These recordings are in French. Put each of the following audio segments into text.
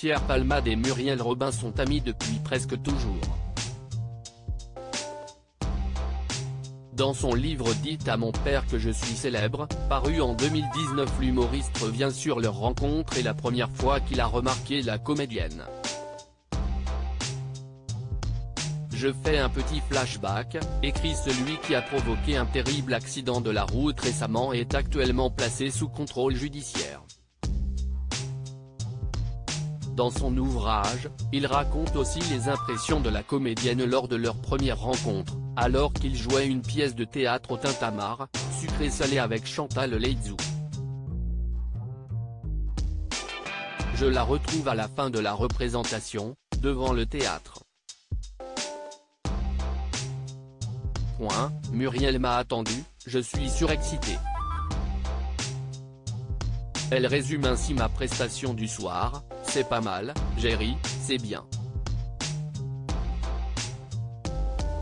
Pierre Palmade et Muriel Robin sont amis depuis presque toujours. Dans son livre « Dites à mon père que je suis célèbre », paru en 2019, l'humoriste revient sur leur rencontre et la première fois qu'il a remarqué la comédienne. Je fais un petit flashback, écrit celui qui a provoqué un terrible accident de la route récemment et est actuellement placé sous contrôle judiciaire. Dans son ouvrage, il raconte aussi les impressions de la comédienne lors de leur première rencontre, alors qu'il jouait une pièce de théâtre au Tintamarre, sucré-salé avec Chantal Laizou. Je la retrouve à la fin de la représentation, devant le théâtre. Muriel m'a attendu, je suis surexcité. Elle résume ainsi ma prestation du soir: c'est pas mal, j'ai ri, c'est bien.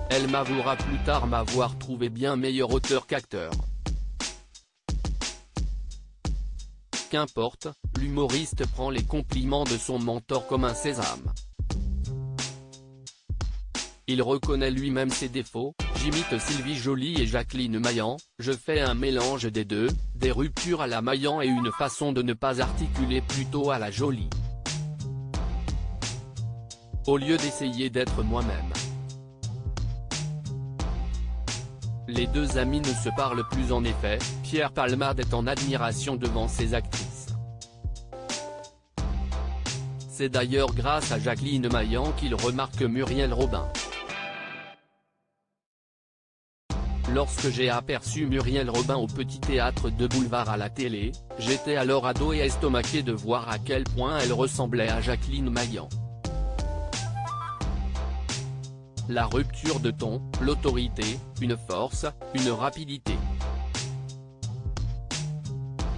Elle m'avouera plus tard m'avoir trouvé bien meilleur auteur qu'acteur. Qu'importe, l'humoriste prend les compliments de son mentor comme un sésame. Il reconnaît lui-même ses défauts: j'imite Sylvie Joly et Jacqueline Maillan, je fais un mélange des deux, des ruptures à la Maillan et une façon de ne pas articuler plutôt à la Joly. Au lieu d'essayer d'être moi-même. Les deux amis ne se parlent plus en effet, Pierre Palmade est en admiration devant ses actrices. C'est d'ailleurs grâce à Jacqueline Maillan qu'il remarque Muriel Robin. Lorsque j'ai aperçu Muriel Robin au Petit Théâtre de Boulevard à la télé, j'étais alors ado et estomaqué de voir à quel point elle ressemblait à Jacqueline Maillan. La rupture de ton, l'autorité, une force, une rapidité.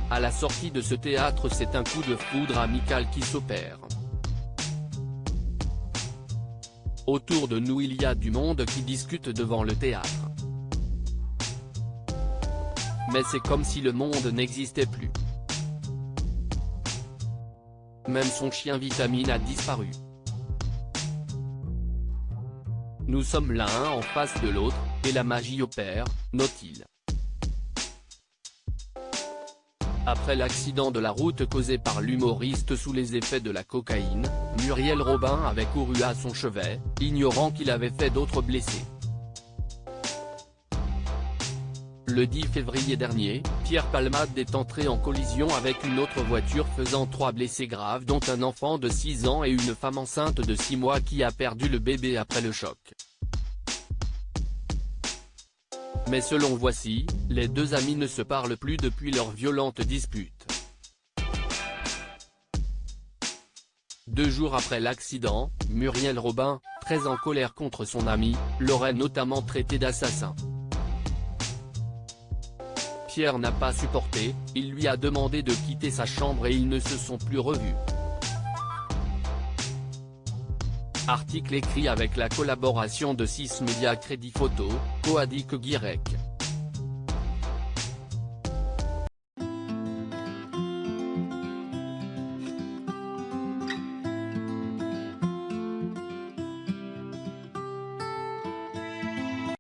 À la sortie de ce théâtre, c'est un coup de foudre amical qui s'opère. Autour de nous il y a du monde qui discute devant le théâtre. Mais c'est comme si le monde n'existait plus. Même son chien Vitamine a disparu. Nous sommes l'un en face de l'autre, et la magie opère, note-t-il. Après l'accident de la route causé par l'humoriste sous les effets de la cocaïne, Muriel Robin avait couru à son chevet, ignorant qu'il avait fait d'autres blessés. Le 10 février dernier, Pierre Palmade est entré en collision avec une autre voiture faisant 3 blessés graves dont un enfant de 6 ans et une femme enceinte de 6 mois qui a perdu le bébé après le choc. Mais selon Voici, les deux amis ne se parlent plus depuis leur violente dispute. 2 jours après l'accident, Muriel Robin, très en colère contre son ami, l'aurait notamment traité d'assassin. Pierre n'a pas supporté, il lui a demandé de quitter sa chambre et ils ne se sont plus revus. Article écrit avec la collaboration de 6 Médias Crédit Photo, Coadic Guirec.